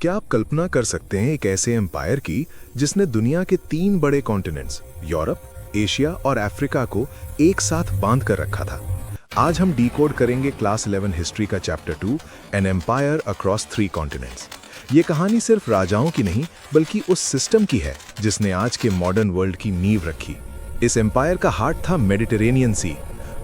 क्या आप कल्पना कर सकते हैं एक ऐसे एम्पायर की जिसने दुनिया के 3 बड़े कॉन्टिनेंट्स यूरोप, एशिया और अफ्रीका को एक साथ बांध कर रखा था। आज हम डिकोड करेंगे क्लास 11 हिस्ट्री का chapter 2 an empire across 3 continents. ये कहानी सिर्फ राजाओं की नहीं बल्कि उस सिस्टम की है जिसने आज के मॉडर्न वर्ल्ड की नींव रखी। इस एम्पायर का हार्ट था मेडिटेरेनियन सी।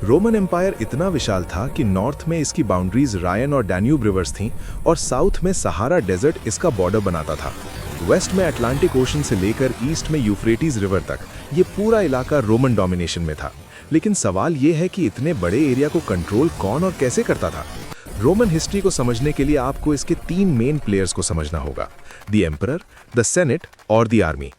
रोमन एम्पायर इतना विशाल था कि नॉर्थ में इसकी बाउंड्रीज रायन और डैन्यूब रिवर्स थीं और साउथ में सहारा डेजर्ट इसका बॉर्डर बनाता था। वेस्ट में अटलांटिक ओशन से लेकर ईस्ट में यूफ्रेटिस रिवर तक ये पूरा इलाका रोमन डोमिनेशन में था। लेकिन सवाल ये है कि इतने बड़े एरिया को कंट्रोल कौन और कैसे करता था। रोमन हिस्ट्री को समझने के लिए आपको इसके 3 मेन प्लेयर्स को समझना होगा: द एम्परर, द सेनेट और द आर्मी।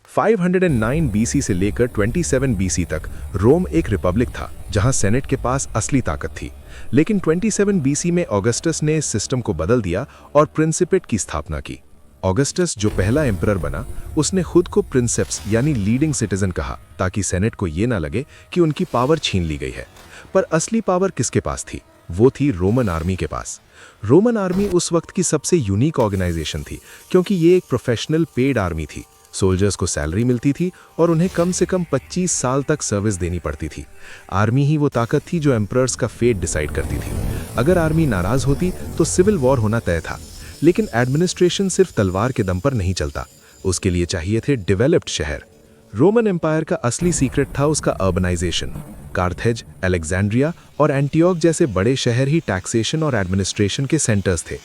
509 बीसी से लेकर 27 बीसी तक रोम एक रिपब्लिक था जहां सेनेट के पास असली ताकत थी। लेकिन 27 बीसी में ऑगस्टस ने इस सिस्टम को बदल दिया और प्रिंसिपेट की स्थापना की। ऑगस्टस जो पहला एम्परर बना, उसने खुद को प्रिंसेप्स यानी लीडिंग सिटीजन कहा ताकि सेनेट को ये ना लगे कि उनकी पावर छीन ली गई है। पर असली पावर किसके पास थी? वो थी रोमन आर्मी के पास। रोमन आर्मी उस वक्त की सबसे यूनिक ऑर्गेनाइजेशन थी क्योंकि ये एक प्रोफेशनल पेड आर्मी थी। सोल्जर्स को सैलरी मिलती थी और उन्हें कम से कम 25 साल तक सर्विस देनी पड़ती थी। आर्मी ही वो ताकत थी जो एम्परर्स का फेट डिसाइड करती थी। अगर आर्मी नाराज होती तो सिविल वॉर होना तय था। लेकिन एडमिनिस्ट्रेशन सिर्फ तलवार के दम पर नहीं चलता, उसके लिए चाहिए थे डेवलप्ड शहर। रोमन एम्पायर का असली सीक्रेट था उसका अर्बनाइजेशन। कार्थेज, अलेक्जेंड्रिया और एंटियोक जैसे बड़े शहर ही टैक्सेशन और एडमिनिस्ट्रेशन के सेंटर्स थे।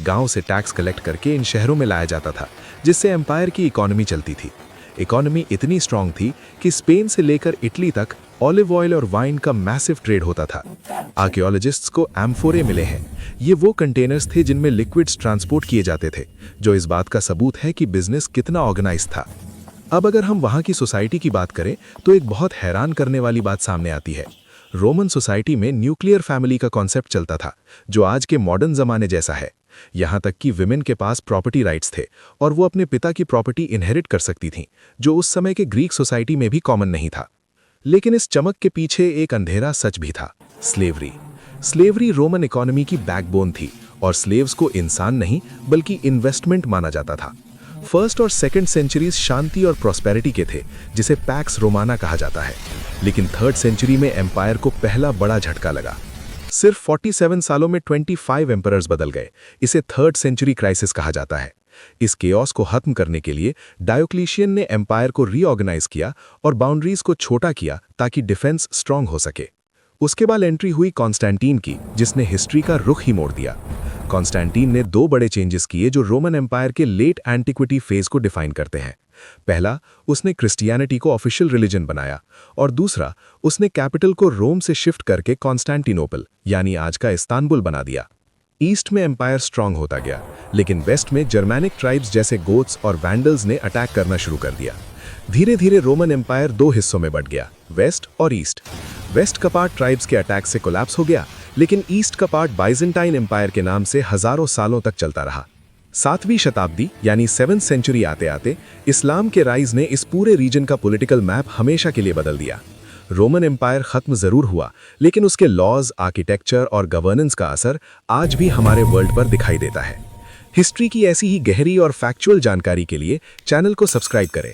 गांव से टैक्स कलेक्ट करके इन शहरों में लाया जाता था, जिससे एम्पायर की इकोनॉमी चलती थी। इकोनॉमी इतनी स्ट्रांग थी कि स्पेन से लेकर इटली तक ऑलिव ऑयल और वाइन का मैसिव ट्रेड होता था। आर्कियोलॉजिस्ट्स को एम्फोरे मिले हैं। ये वो कंटेनर्स थे जिनमें लिक्विड्स ट्रांसपोर्ट किए जाते थे, जो इस बात का सबूत है कि बिजनेस कितना ऑर्गेनाइज था। अब अगर हम वहाँ की सोसाइटी की बात करें तो एक बहुत हैरान करने वाली बात सामने आती है। रोमन सोसाइटी में न्यूक्लियर फैमिली का कॉन्सेप्ट चलता था, जो आज के मॉडर्न जमाने जैसा है। यहाँ तक कि विमेन के पास प्रॉपर्टी राइट्स थे और वो अपने पिता की प्रॉपर्टी इनहेरिट कर सकती थीं, जो उस समय के ग्रीक सोसाइटी में भी कॉमन नहीं था। लेकिन इस चमक के पीछे एक अंधेरा सच भी था: स्लेवरी। स्लेवरी रोमन इकोनॉमी की बैकबोन थी और स्लेव्स को इंसान नहीं बल्कि इन्वेस्टमेंट माना जाता था। फर्स्ट और सेकंड सेंचुरीज शांति और प्रॉस्पेरिटी के थे, जिसे पैक्स रोमाना कहा जाता है। लेकिन थर्ड सेंचुरी में एम्पायर को पहला बड़ा झटका लगा। सिर्फ 47 सालों में 25 एम्परर्स बदल गए। इसे थर्ड सेंचुरी क्राइसिस कहा जाता है। इस केओस को खत्म करने के लिए डायोक्लिशियन ने एम्पायर को रीऑर्गेनाइज किया और बाउंड्रीज को छोटा किया ताकि डिफेंस स्ट्रांग हो सके। उसके बाद एंट्री हुई कॉन्स्टेंटीन की, जिसने हिस्ट्री का रुख ही मोड़ दिया। कॉन्स्टेंटीन ने 2 बड़े चेंजेस किए जो रोमन एम्पायर के लेट एंटिक्विटी फेज को डिफाइन करते हैं। पहला, उसने क्रिश्चियनिटी को ऑफिशियल रिलीजन बनाया और दूसरा, उसने कैपिटल को रोम से शिफ्ट करके कॉन्स्टेंटिनोपल यानी आज का इस्तांबुल बना दिया। ईस्ट में एम्पायर स्ट्रांग होता गया, लेकिन वेस्ट में जर्मैनिक ट्राइब्स जैसे गोथ्स और वैंडल्स ने अटैक करना शुरू कर दिया। धीरे धीरे रोमन एम्पायर 2 हिस्सों में बंट गया, वेस्ट और ईस्ट। वेस्ट का पार्ट ट्राइब्स के अटैक से कोलैप्स हो गया, लेकिन ईस्ट का पार्ट बाइजेंटाइन एम्पायर के नाम से हजारों सालों तक चलता रहा। 7वीं शताब्दी यानी 7th सेंचुरी आते आते इस्लाम के राइज ने इस पूरे रीजन का पॉलिटिकल मैप हमेशा के लिए बदल दिया। रोमन एम्पायर खत्म जरूर हुआ, लेकिन उसके लॉज, आर्किटेक्चर और गवर्नेंस का असर आज भी हमारे वर्ल्ड पर दिखाई देता है। हिस्ट्री की ऐसी ही गहरी और फैक्चुअल जानकारी के लिए चैनल को सब्सक्राइब करें।